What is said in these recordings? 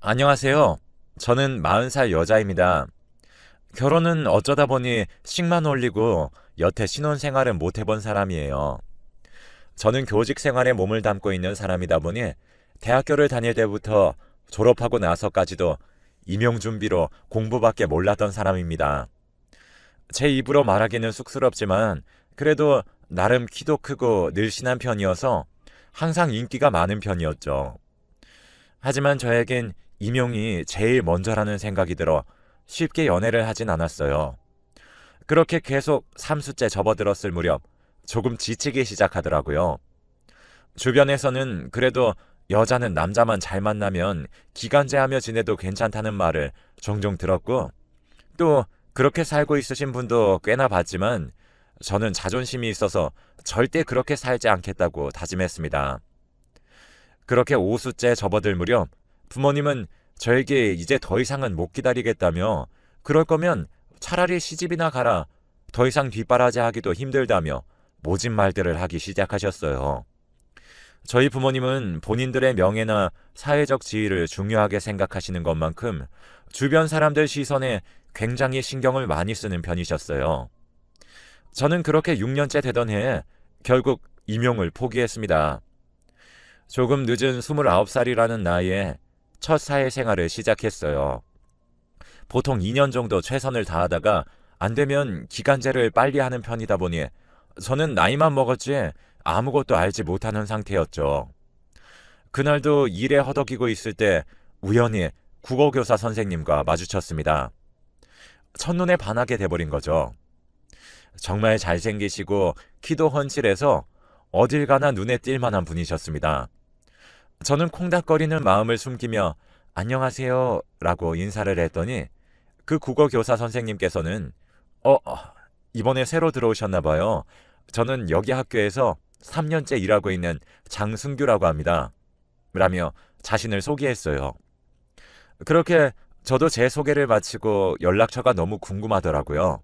안녕하세요. 저는 40살 여자입니다. 결혼은 어쩌다 보니 식만 올리고 여태 신혼생활은 못 해본 사람이에요. 저는 교직 생활에 몸을 담고 있는 사람이다 보니 대학교를 다닐 때부터 졸업하고 나서까지도 임용 준비로 공부밖에 몰랐던 사람입니다. 제 입으로 말하기는 쑥스럽지만 그래도 나름 키도 크고 늘씬한 편이어서 항상 인기가 많은 편이었죠. 하지만 저에겐 임용이 제일 먼저라는 생각이 들어 쉽게 연애를 하진 않았어요. 그렇게 계속 3수째 접어들었을 무렵 조금 지치기 시작하더라고요. 주변에서는 그래도 여자는 남자만 잘 만나면 기간제하며 지내도 괜찮다는 말을 종종 들었고, 또 그렇게 살고 있으신 분도 꽤나 봤지만 저는 자존심이 있어서 절대 그렇게 살지 않겠다고 다짐했습니다. 그렇게 5수째 접어들 무렵 부모님은 저에게 이제 더 이상은 못 기다리겠다며, 그럴 거면 차라리 시집이나 가라, 더 이상 뒷바라지 하기도 힘들다며 모진 말들을 하기 시작하셨어요. 저희 부모님은 본인들의 명예나 사회적 지위를 중요하게 생각하시는 것만큼 주변 사람들 시선에 굉장히 신경을 많이 쓰는 편이셨어요. 저는 그렇게 6년째 되던 해에 결국 임용을 포기했습니다. 조금 늦은 29살이라는 나이에 첫 사회생활을 시작했어요. 보통 2년 정도 최선을 다하다가 안 되면 기간제를 빨리 하는 편이다 보니 저는 나이만 먹었지 아무것도 알지 못하는 상태였죠. 그날도 일에 허덕이고 있을 때 우연히 국어교사 선생님과 마주쳤습니다. 첫눈에 반하게 돼버린 거죠. 정말 잘생기시고 키도 훤칠해서 어딜 가나 눈에 띌 만한 분이셨습니다. 저는 콩닥거리는 마음을 숨기며 안녕하세요 라고 인사를 했더니 그 국어교사 선생님께서는 이번에 새로 들어오셨나 봐요. 저는 여기 학교에서 3년째 일하고 있는 장승규라고 합니다. 라며 자신을 소개했어요. 그렇게 저도 제 소개를 마치고 연락처가 너무 궁금하더라고요.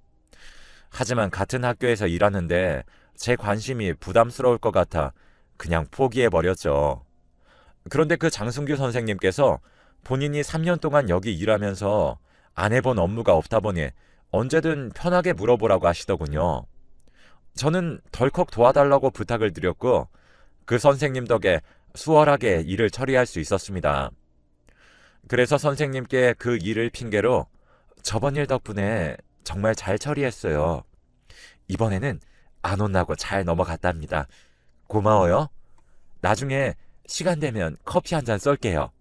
하지만 같은 학교에서 일하는데 제 관심이 부담스러울 것 같아 그냥 포기해버렸죠. 그런데 그 장승규 선생님께서 본인이 3년 동안 여기 일하면서 안 해본 업무가 없다 보니 언제든 편하게 물어보라고 하시더군요. 저는 덜컥 도와달라고 부탁을 드렸고 그 선생님 덕에 수월하게 일을 처리할 수 있었습니다. 그래서 선생님께 그 일을 핑계로 저번 일 덕분에 정말 잘 처리했어요. 이번에는 안 혼나고 잘 넘어갔답니다. 고마워요. 나중에 시간 되면 커피 한 잔 쏠게요.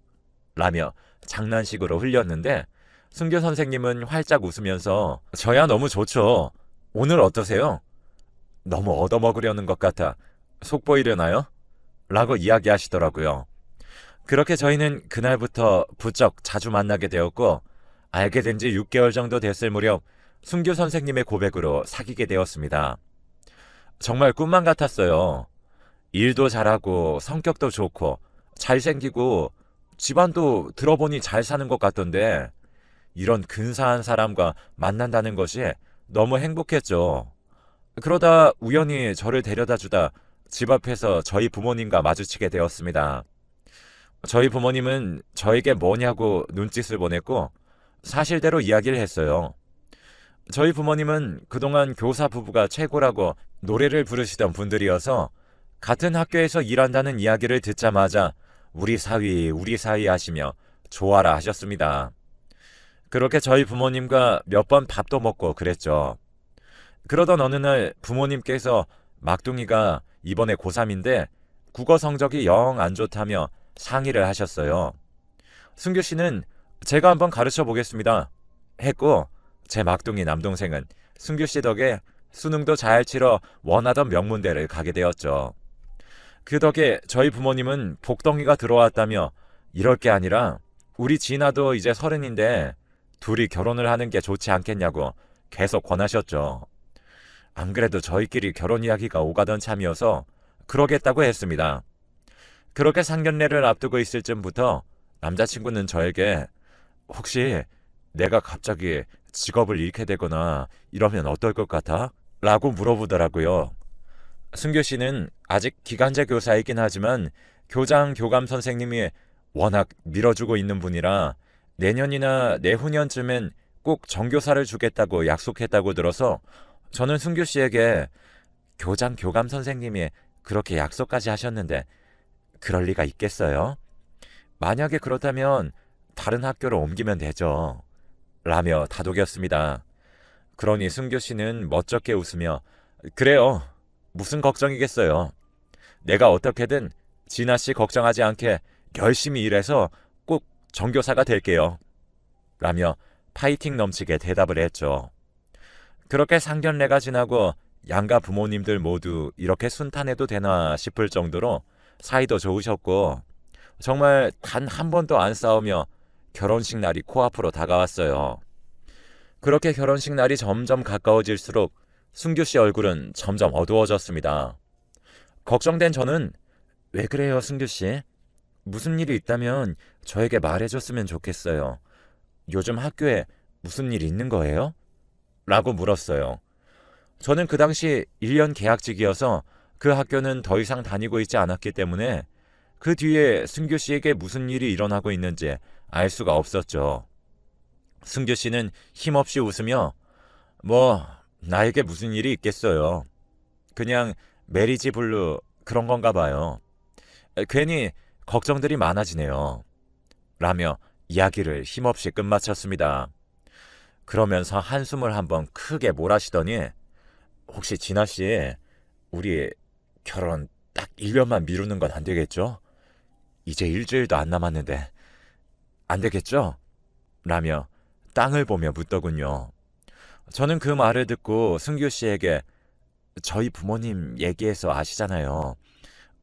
라며 장난식으로 흘렸는데 승교 선생님은 활짝 웃으면서 저야 너무 좋죠. 오늘 어떠세요? 너무 얻어먹으려는 것 같아 속보이려나요? 라고 이야기하시더라고요. 그렇게 저희는 그날부터 부쩍 자주 만나게 되었고 알게 된 지 6개월 정도 됐을 무렵 승교 선생님의 고백으로 사귀게 되었습니다. 정말 꿈만 같았어요. 일도 잘하고 성격도 좋고 잘생기고 집안도 들어보니 잘 사는 것 같던데 이런 근사한 사람과 만난다는 것이 너무 행복했죠. 그러다 우연히 저를 데려다 주다 집 앞에서 저희 부모님과 마주치게 되었습니다. 저희 부모님은 저에게 뭐냐고 눈짓을 보냈고 사실대로 이야기를 했어요. 저희 부모님은 그동안 교사 부부가 최고라고 노래를 부르시던 분들이어서 같은 학교에서 일한다는 이야기를 듣자마자 우리 사위 하시며 좋아라 하셨습니다. 그렇게 저희 부모님과 몇 번 밥도 먹고 그랬죠. 그러던 어느 날 부모님께서 막둥이가 이번에 고3인데 국어 성적이 영 안 좋다며 상의를 하셨어요. 승규 씨는 제가 한번 가르쳐 보겠습니다. 했고 제 막둥이 남동생은 승규 씨 덕에 수능도 잘 치러 원하던 명문대를 가게 되었죠. 그 덕에 저희 부모님은 복덩이가 들어왔다며 이럴 게 아니라 우리 진아도 이제 30인데 둘이 결혼을 하는 게 좋지 않겠냐고 계속 권하셨죠. 안 그래도 저희끼리 결혼 이야기가 오가던 참이어서 그러겠다고 했습니다. 그렇게 상견례를 앞두고 있을 즈음부터 남자친구는 저에게 혹시 내가 갑자기 직업을 잃게 되거나 이러면 어떨 것 같아? 라고 물어보더라고요. 승규 씨는 아직 기간제 교사이긴 하지만 교장, 교감 선생님이 워낙 밀어주고 있는 분이라 내년이나 내후년쯤엔 꼭 정교사를 주겠다고 약속했다고 들어서 저는 승규 씨에게 교장 교감 선생님이 그렇게 약속까지 하셨는데 그럴 리가 있겠어요? 만약에 그렇다면 다른 학교로 옮기면 되죠. 라며 다독였습니다. 그러니 승규 씨는 멋쩍게 웃으며 그래요. 무슨 걱정이겠어요. 내가 어떻게든 진아 씨 걱정하지 않게 열심히 일해서 꼭 정교사가 될게요. 라며 파이팅 넘치게 대답을 했죠. 그렇게 상견례가 지나고 양가 부모님들 모두 이렇게 순탄해도 되나 싶을 정도로 사이도 좋으셨고 정말 단 한 번도 안 싸우며 결혼식 날이 코앞으로 다가왔어요. 그렇게 결혼식 날이 점점 가까워질수록 승규 씨 얼굴은 점점 어두워졌습니다. 걱정된 저는 왜 그래요, 승규 씨? 무슨 일이 있다면 저에게 말해줬으면 좋겠어요. 요즘 학교에 무슨 일 있는 거예요? 라고 물었어요. 저는 그 당시 1년 계약직이어서 그 학교는 더 이상 다니고 있지 않았기 때문에 그 뒤에 승규 씨에게 무슨 일이 일어나고 있는지 알 수가 없었죠. 승규 씨는 힘없이 웃으며 나에게 무슨 일이 있겠어요. 그냥 메리지 블루 그런 건가 봐요. 괜히 걱정들이 많아지네요. 라며 이야기를 힘없이 끝마쳤습니다. 그러면서 한숨을 한번 크게 몰아쉬더니 혹시 진아 씨, 우리 결혼 딱 1년만 미루는 건 안 되겠죠? 이제 일주일도 안 남았는데 안 되겠죠? 라며 땅을 보며 묻더군요. 저는 그 말을 듣고 승규 씨에게 저희 부모님 얘기해서 아시잖아요.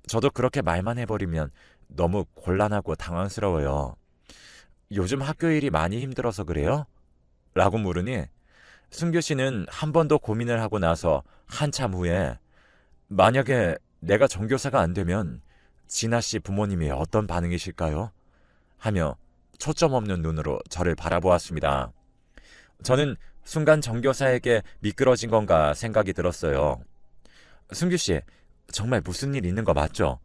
저도 그렇게 말만 해버리면 너무 곤란하고 당황스러워요. 요즘 학교 일이 많이 힘들어서 그래요? 라고 물으니 승규 씨는 한 번 더 고민을 하고 나서 한참 후에 만약에 내가 정교사가 안 되면 진아 씨 부모님이 어떤 반응이실까요? 하며 초점 없는 눈으로 저를 바라보았습니다. 저는 순간 정교사에게 미끄러진 건가 생각이 들었어요. 승규 씨, 정말 무슨 일 있는 거 맞죠?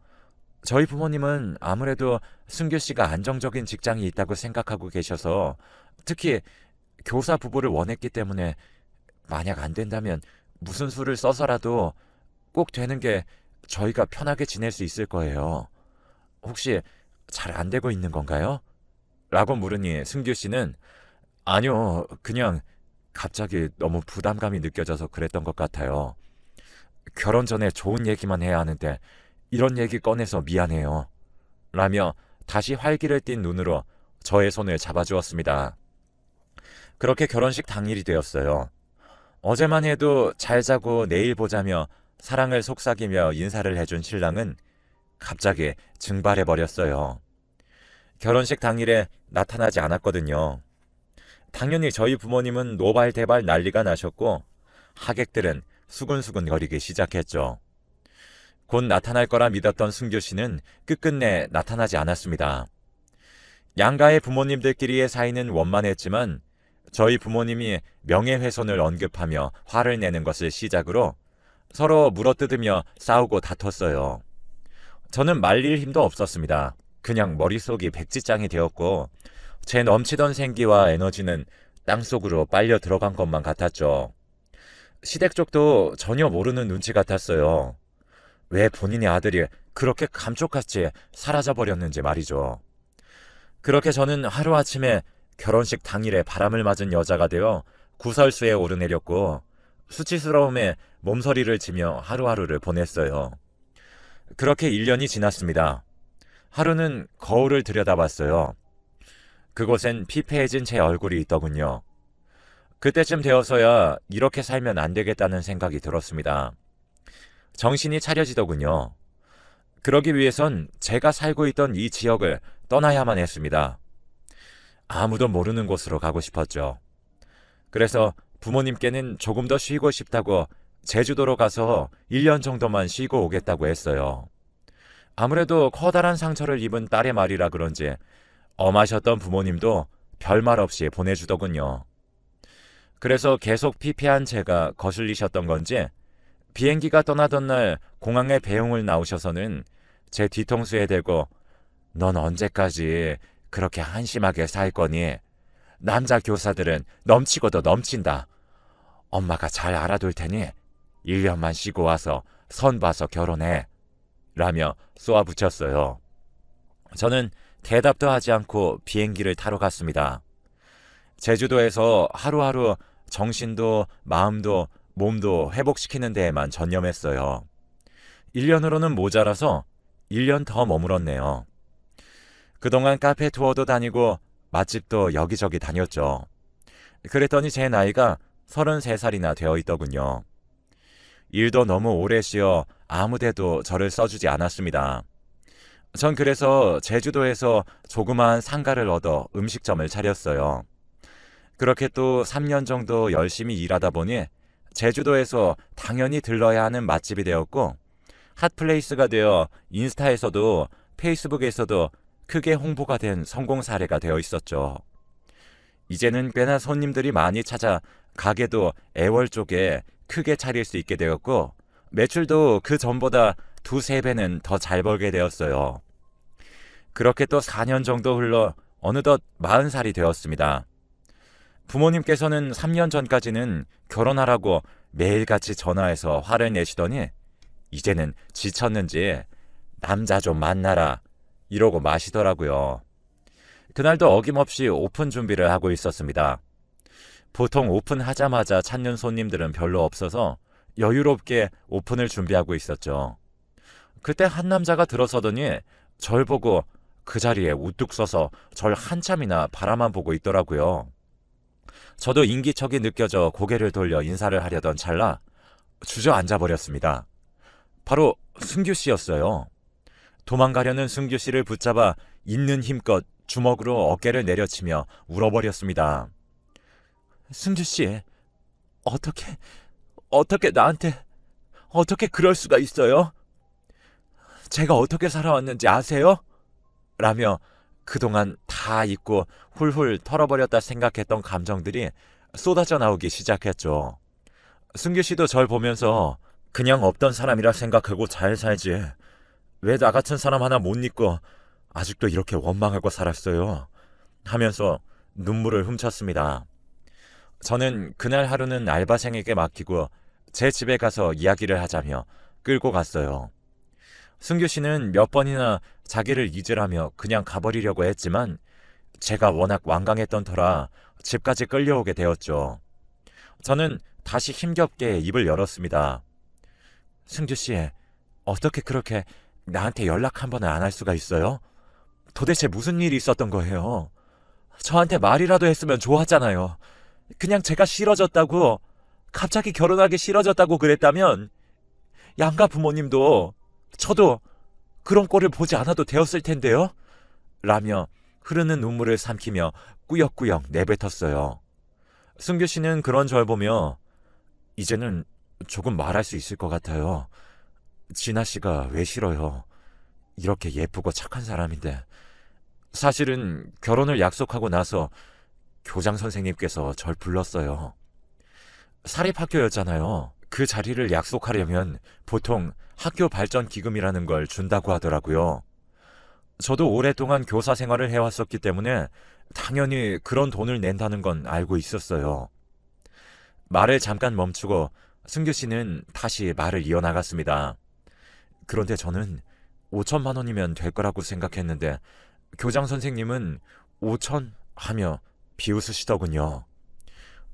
저희 부모님은 아무래도 승규 씨가 안정적인 직장이 있다고 생각하고 계셔서 특히 교사 부부를 원했기 때문에 만약 안 된다면 무슨 수를 써서라도 꼭 되는 게 저희가 편하게 지낼 수 있을 거예요. 혹시 잘 안 되고 있는 건가요? 라고 물으니 승규 씨는 아니요, 그냥 갑자기 너무 부담감이 느껴져서 그랬던 것 같아요. 결혼 전에 좋은 얘기만 해야 하는데 이런 얘기 꺼내서 미안해요. 라며 다시 활기를 띤 눈으로 저의 손을 잡아주었습니다. 그렇게 결혼식 당일이 되었어요. 어제만 해도 잘 자고 내일 보자며 사랑을 속삭이며 인사를 해준 신랑은 갑자기 증발해버렸어요. 결혼식 당일에 나타나지 않았거든요. 당연히 저희 부모님은 노발대발 난리가 나셨고 하객들은 수근수근거리기 시작했죠. 곧 나타날 거라 믿었던 승규 씨는 끝끝내 나타나지 않았습니다. 양가의 부모님들끼리의 사이는 원만했지만 저희 부모님이 명예훼손을 언급하며 화를 내는 것을 시작으로 서로 물어뜯으며 싸우고 다퉜어요. 저는 말릴 힘도 없었습니다. 그냥 머릿속이 백지장이 되었고 제 넘치던 생기와 에너지는 땅속으로 빨려 들어간 것만 같았죠. 시댁 쪽도 전혀 모르는 눈치 같았어요. 왜 본인의 아들이 그렇게 감쪽같이 사라져버렸는지 말이죠. 그렇게 저는 하루아침에 결혼식 당일에 바람을 맞은 여자가 되어 구설수에 오르내렸고 수치스러움에 몸서리를 치며 하루하루를 보냈어요. 그렇게 1년이 지났습니다. 하루는 거울을 들여다봤어요. 그곳엔 피폐해진 제 얼굴이 있더군요. 그때쯤 되어서야 이렇게 살면 안 되겠다는 생각이 들었습니다. 정신이 차려지더군요. 그러기 위해선 제가 살고 있던 이 지역을 떠나야만 했습니다. 아무도 모르는 곳으로 가고 싶었죠. 그래서 부모님께는 조금 더 쉬고 싶다고 제주도로 가서 1년 정도만 쉬고 오겠다고 했어요. 아무래도 커다란 상처를 입은 딸의 말이라 그런지 엄하셨던 부모님도 별말 없이 보내주더군요. 그래서 계속 피폐한 제가 거슬리셨던 건지 비행기가 떠나던 날 공항에 배웅을 나오셔서는 제 뒤통수에 대고 넌 언제까지 그렇게 한심하게 살 거니? 남자 교사들은 넘치고도 넘친다. 엄마가 잘 알아둘 테니 1년만 쉬고 와서 선 봐서 결혼해. 라며 쏘아붙였어요. 저는 대답도 하지 않고 비행기를 타러 갔습니다. 제주도에서 하루하루 정신도 마음도 몸도 회복시키는 데에만 전념했어요. 1년으로는 모자라서 1년 더 머물었네요. 그동안 카페 투어도 다니고 맛집도 여기저기 다녔죠. 그랬더니 제 나이가 33살이나 되어 있더군요. 일도 너무 오래 쉬어 아무데도 저를 써주지 않았습니다. 전 그래서 제주도에서 조그마한 상가를 얻어 음식점을 차렸어요. 그렇게 또 3년 정도 열심히 일하다 보니 제주도에서 당연히 들러야 하는 맛집이 되었고 핫플레이스가 되어 인스타에서도 페이스북에서도 크게 홍보가 된 성공 사례가 되어 있었죠. 이제는 꽤나 손님들이 많이 찾아 가게도 애월 쪽에 크게 차릴 수 있게 되었고 매출도 그 전보다 2~3배는 더 잘 벌게 되었어요. 그렇게 또 4년 정도 흘러 어느덧 40살이 되었습니다. 부모님께서는 3년 전까지는 결혼하라고 매일같이 전화해서 화를 내시더니 이제는 지쳤는지 남자 좀 만나라 이러고 마시더라고요. 그날도 어김없이 오픈 준비를 하고 있었습니다. 보통 오픈하자마자 찾는 손님들은 별로 없어서 여유롭게 오픈을 준비하고 있었죠. 그때 한 남자가 들어서더니 절 보고 그 자리에 우뚝 서서 절 한참이나 바라만 보고 있더라고요. 저도 인기척이 느껴져 고개를 돌려 인사를 하려던 찰나 주저앉아 버렸습니다. 바로 승규 씨였어요. 도망가려는 승규 씨를 붙잡아 있는 힘껏 주먹으로 어깨를 내려치며 울어버렸습니다. 승규 씨, 어떻게 나한테 어떻게 그럴 수가 있어요? 제가 어떻게 살아왔는지 아세요? 라며 그동안 다 잊고 훌훌 털어버렸다 생각했던 감정들이 쏟아져 나오기 시작했죠. 승규 씨도 절 보면서 그냥 없던 사람이라 생각하고 잘 살지. 왜 나 같은 사람 하나 못 잊고 아직도 이렇게 원망하고 살았어요. 하면서 눈물을 훔쳤습니다. 저는 그날 하루는 알바생에게 맡기고 제 집에 가서 이야기를 하자며 끌고 갔어요. 승규 씨는 몇 번이나 자기를 잊으라며 그냥 가버리려고 했지만 제가 워낙 완강했던 터라 집까지 끌려오게 되었죠. 저는 다시 힘겹게 입을 열었습니다. 승규 씨, 어떻게 그렇게 나한테 연락 한 번을 안 할 수가 있어요? 도대체 무슨 일이 있었던 거예요? 저한테 말이라도 했으면 좋았잖아요. 그냥 제가 싫어졌다고, 갑자기 결혼하기 싫어졌다고 그랬다면 양가 부모님도 저도 그런 꼴을 보지 않아도 되었을 텐데요? 라며 흐르는 눈물을 삼키며 꾸역꾸역 내뱉었어요. 승규 씨는 그런 절 보며 이제는 조금 말할 수 있을 것 같아요. 진아 씨가 왜 싫어요? 이렇게 예쁘고 착한 사람인데. 사실은 결혼을 약속하고 나서 교장 선생님께서 절 불렀어요. 사립학교였잖아요. 그 자리를 약속하려면 보통 학교 발전 기금이라는 걸 준다고 하더라고요. 저도 오랫동안 교사 생활을 해왔었기 때문에 당연히 그런 돈을 낸다는 건 알고 있었어요. 말을 잠깐 멈추고 승규 씨는 다시 말을 이어나갔습니다. 그런데 저는 5천만 원이면 될 거라고 생각했는데 교장 선생님은 5천 하며 비웃으시더군요.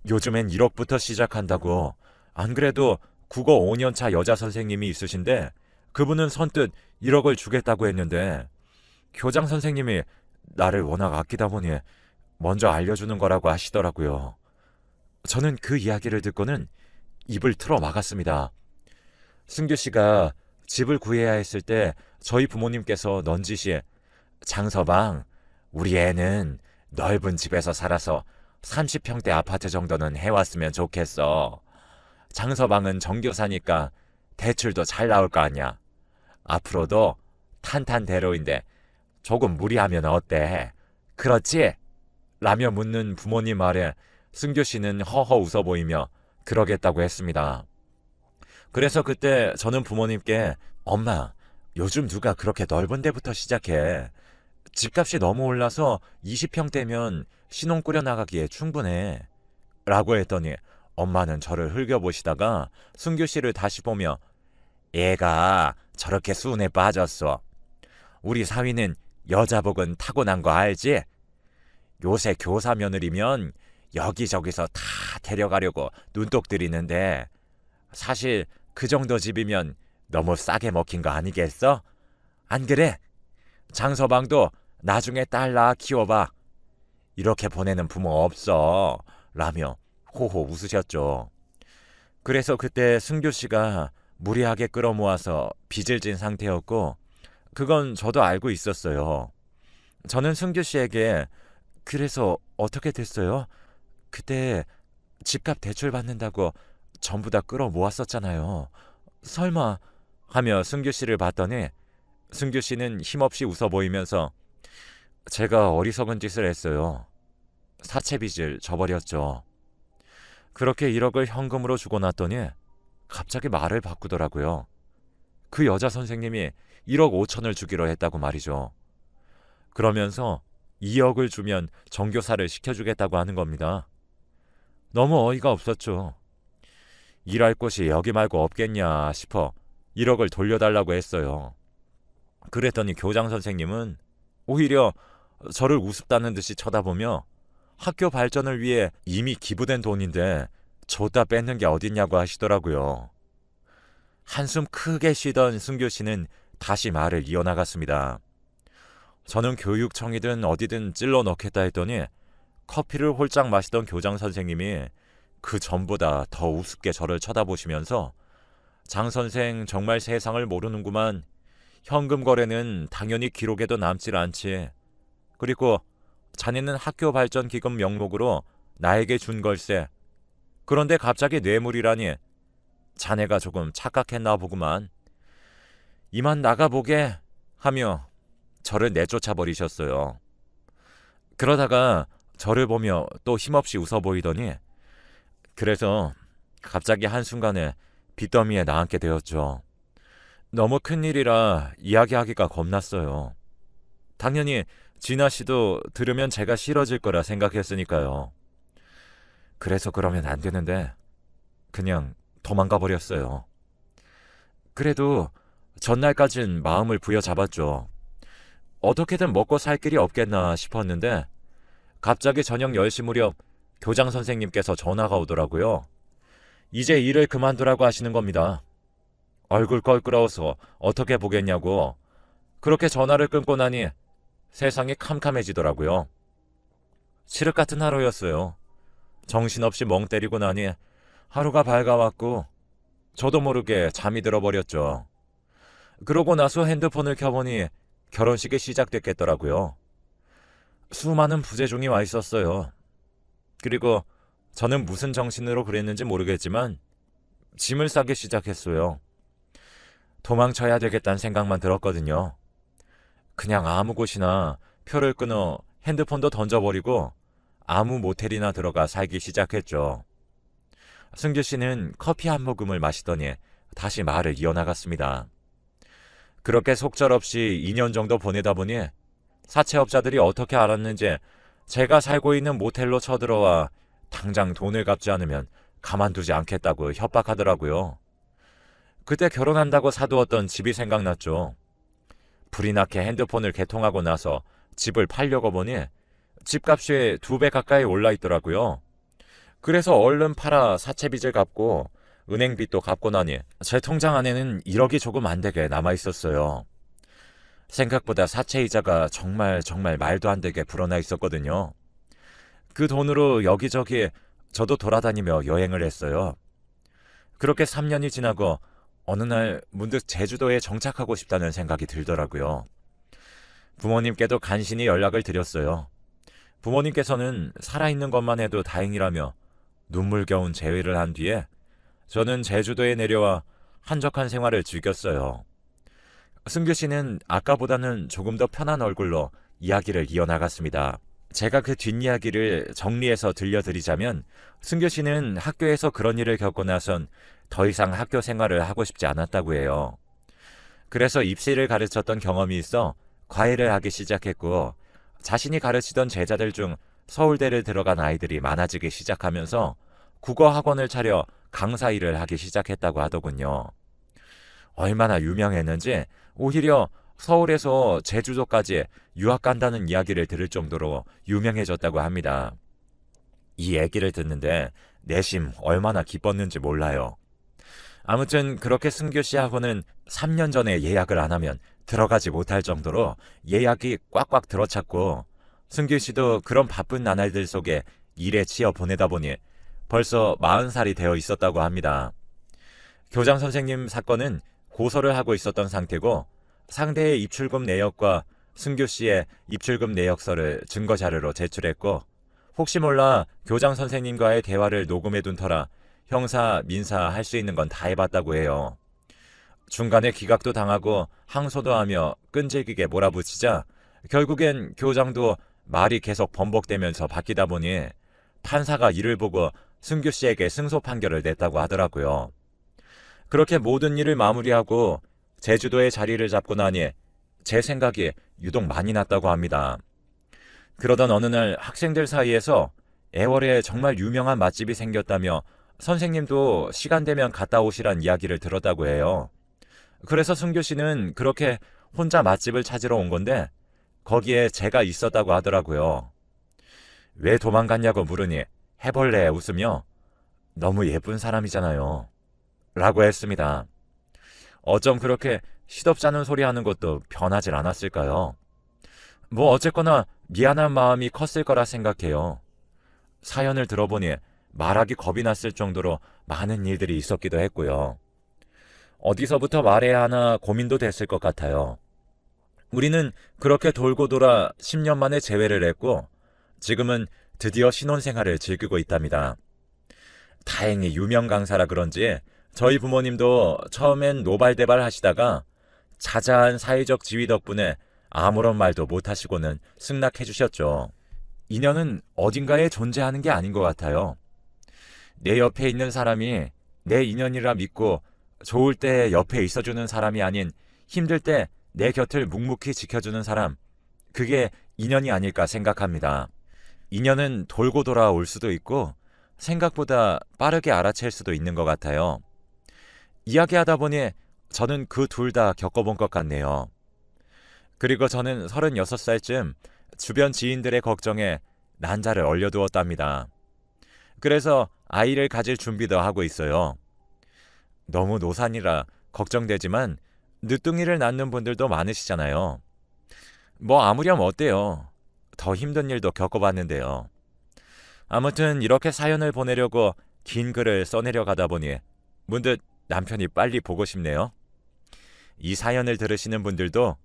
요즘엔 1억부터 시작한다고. 안 그래도 국어 5년차 여자 선생님이 있으신데 그분은 선뜻 1억을 주겠다고 했는데 교장 선생님이 나를 워낙 아끼다 보니 먼저 알려주는 거라고 하시더라고요. 저는 그 이야기를 듣고는 입을 틀어 막았습니다. 승규 씨가 집을 구해야 했을 때 저희 부모님께서 넌지시 장서방, 우리 애는 넓은 집에서 살아서 30평대 아파트 정도는 해왔으면 좋겠어. 장서방은 정교사니까 대출도 잘 나올 거 아니야. 앞으로도 탄탄대로인데 조금 무리하면 어때? 그렇지? 라며 묻는 부모님 말에 승규 씨는 허허 웃어 보이며 그러겠다고 했습니다. 그래서 그때 저는 부모님께 엄마, 요즘 누가 그렇게 넓은 데부터 시작해? 집값이 너무 올라서 20평대면 신혼 꾸려 나가기에 충분해. 라고 했더니 엄마는 저를 흘겨보시다가 승규 씨를 다시 보며 얘가 저렇게 수은에 빠졌어. 우리 사위는 여자복은 타고난 거 알지? 요새 교사 며느리면 여기저기서 다 데려가려고 눈독 들이는데 사실 그 정도 집이면 너무 싸게 먹힌 거 아니겠어? 안 그래? 장서방도 나중에 딸 낳아 키워봐. 이렇게 보내는 부모 없어. 라며 호호 웃으셨죠. 그래서 그때 승규 씨가 무리하게 끌어모아서 빚을 진 상태였고 그건 저도 알고 있었어요. 저는 승규 씨에게 그래서 어떻게 됐어요? 그때 집값 대출 받는다고 전부 다 끌어모았었잖아요. 설마 하며 승규 씨를 봤더니 승규 씨는 힘없이 웃어 보이면서 제가 어리석은 짓을 했어요. 사채 빚을 져버렸죠. 그렇게 1억을 현금으로 주고 났더니 갑자기 말을 바꾸더라고요. 그 여자 선생님이 1억 5천을 주기로 했다고 말이죠. 그러면서 2억을 주면 정교사를 시켜주겠다고 하는 겁니다. 너무 어이가 없었죠. 일할 곳이 여기 말고 없겠냐 싶어 1억을 돌려달라고 했어요. 그랬더니 교장 선생님은 오히려 저를 우습다는 듯이 쳐다보며 학교 발전을 위해 이미 기부된 돈인데 줬다 뺏는 게 어딨냐고 하시더라고요. 한숨 크게 쉬던 승규 씨는 다시 말을 이어나갔습니다. 저는 교육청이든 어디든 찔러 넣겠다 했더니 커피를 홀짝 마시던 교장 선생님이 그 전보다 더 우습게 저를 쳐다보시면서 장 선생 정말 세상을 모르는구만. 현금 거래는 당연히 기록에도 남질 않지. 그리고 자네는 학교 발전 기금 명목으로 나에게 준 걸세. 그런데 갑자기 뇌물이라니. 자네가 조금 착각했나 보구만. 이만 나가보게 하며 저를 내쫓아 버리셨어요. 그러다가 저를 보며 또 힘없이 웃어 보이더니 그래서 갑자기 한순간에 빚더미에 나앉게 되었죠. 너무 큰일이라 이야기하기가 겁났어요. 당연히 진아 씨도 들으면 제가 싫어질 거라 생각했으니까요. 그래서 그러면 안 되는데 그냥 도망가 버렸어요. 그래도 전날까진 마음을 부여잡았죠. 어떻게든 먹고 살 길이 없겠나 싶었는데 갑자기 저녁 10시 무렵 교장 선생님께서 전화가 오더라고요. 이제 일을 그만두라고 하시는 겁니다. 얼굴 껄끄러워서 어떻게 보겠냐고. 그렇게 전화를 끊고 나니 세상이 캄캄해지더라고요. 칠흑 같은 하루였어요. 정신없이 멍 때리고 나니 하루가 밝아왔고 저도 모르게 잠이 들어버렸죠. 그러고 나서 핸드폰을 켜보니 결혼식이 시작됐겠더라고요. 수많은 부재중이 와 있었어요. 그리고 저는 무슨 정신으로 그랬는지 모르겠지만 짐을 싸기 시작했어요. 도망쳐야 되겠다는 생각만 들었거든요. 그냥 아무 곳이나 표를 끊어 핸드폰도 던져버리고 아무 모텔이나 들어가 살기 시작했죠. 승규 씨는 커피 한 모금을 마시더니 다시 말을 이어나갔습니다. 그렇게 속절없이 2년 정도 보내다 보니 사채업자들이 어떻게 알았는지 제가 살고 있는 모텔로 쳐들어와 당장 돈을 갚지 않으면 가만두지 않겠다고 협박하더라고요. 그때 결혼한다고 사두었던 집이 생각났죠. 불이 나게 핸드폰을 개통하고 나서 집을 팔려고 보니 집값이 2배 가까이 올라 있더라고요. 그래서 얼른 팔아 사채빚을 갚고 은행빚도 갚고 나니 제 통장 안에는 1억이 조금 안 되게 남아 있었어요. 생각보다 사채이자가 정말 말도 안 되게 불어나 있었거든요. 그 돈으로 여기저기 저도 돌아다니며 여행을 했어요. 그렇게 3년이 지나고 어느 날 문득 제주도에 정착하고 싶다는 생각이 들더라고요. 부모님께도 간신히 연락을 드렸어요. 부모님께서는 살아있는 것만 해도 다행이라며 눈물겨운 제의를 한 뒤에 저는 제주도에 내려와 한적한 생활을 즐겼어요. 승규 씨는 아까보다는 조금 더 편한 얼굴로 이야기를 이어나갔습니다. 제가 그 뒷이야기를 정리해서 들려드리자면 승규 씨는 학교에서 그런 일을 겪고 나선 더 이상 학교 생활을 하고 싶지 않았다고 해요. 그래서 입시를 가르쳤던 경험이 있어 과외를 하기 시작했고 자신이 가르치던 제자들 중 서울대를 들어간 아이들이 많아지기 시작하면서 국어 학원을 차려 강사 일을 하기 시작했다고 하더군요. 얼마나 유명했는지 오히려 서울에서 제주도까지 유학 간다는 이야기를 들을 정도로 유명해졌다고 합니다. 이 얘기를 듣는데 내심 얼마나 기뻤는지 몰라요. 아무튼 그렇게 승규 씨 학원은 3년 전에 예약을 안 하면 들어가지 못할 정도로 예약이 꽉꽉 들어찼고 승규 씨도 그런 바쁜 나날들 속에 일에 치여 보내다 보니 벌써 40살이 되어 있었다고 합니다. 교장 선생님 사건은 고소를 하고 있었던 상태고 상대의 입출금 내역과 승규 씨의 입출금 내역서를 증거 자료로 제출했고 혹시 몰라 교장 선생님과의 대화를 녹음해둔 터라 형사, 민사 할 수 있는 건 다 해봤다고 해요. 중간에 기각도 당하고 항소도 하며 끈질기게 몰아붙이자 결국엔 교장도 말이 계속 번복되면서 바뀌다 보니 판사가 이를 보고 승규 씨에게 승소 판결을 냈다고 하더라고요. 그렇게 모든 일을 마무리하고 제주도에 자리를 잡고 나니 제 생각이 유독 많이 났다고 합니다. 그러던 어느 날 학생들 사이에서 애월에 정말 유명한 맛집이 생겼다며 선생님도 시간 되면 갔다 오시란 이야기를 들었다고 해요. 그래서 승규 씨는 그렇게 혼자 맛집을 찾으러 온 건데 거기에 제가 있었다고 하더라고요. 왜 도망갔냐고 물으니 해벌레 웃으며 너무 예쁜 사람이잖아요 라고 했습니다. 어쩜 그렇게 시덥잖은 소리 하는 것도 변하질 않았을까요? 뭐 어쨌거나 미안한 마음이 컸을 거라 생각해요. 사연을 들어보니 말하기 겁이 났을 정도로 많은 일들이 있었기도 했고요. 어디서부터 말해야 하나 고민도 됐을 것 같아요. 우리는 그렇게 돌고 돌아 10년 만에 재회를 했고 지금은 드디어 신혼생활을 즐기고 있답니다. 다행히 유명 강사라 그런지 저희 부모님도 처음엔 노발대발 하시다가 자자한 사회적 지위 덕분에 아무런 말도 못하시고는 승낙해 주셨죠. 인연은 어딘가에 존재하는 게 아닌 것 같아요. 내 옆에 있는 사람이 내 인연이라 믿고 좋을 때 옆에 있어주는 사람이 아닌 힘들 때 내 곁을 묵묵히 지켜주는 사람, 그게 인연이 아닐까 생각합니다. 인연은 돌고 돌아올 수도 있고 생각보다 빠르게 알아챌 수도 있는 것 같아요. 이야기하다 보니 저는 그 둘 다 겪어본 것 같네요. 그리고 저는 36살쯤 주변 지인들의 걱정에 난자를 얼려두었답니다. 그래서 아이를 가질 준비도 하고 있어요. 너무 노산이라 걱정되지만 늦둥이를 낳는 분들도 많으시잖아요. 뭐 아무렴 어때요? 더 힘든 일도 겪어봤는데요. 아무튼 이렇게 사연을 보내려고 긴 글을 써내려 가다 보니 문득 남편이 빨리 보고 싶네요. 이 사연을 들으시는 분들도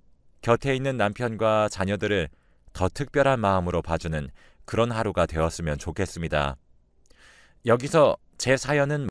곁에 있는 남편과 자녀들을 더 특별한 마음으로 봐주는 그런 하루가 되었으면 좋겠습니다. 여기서 제 사연은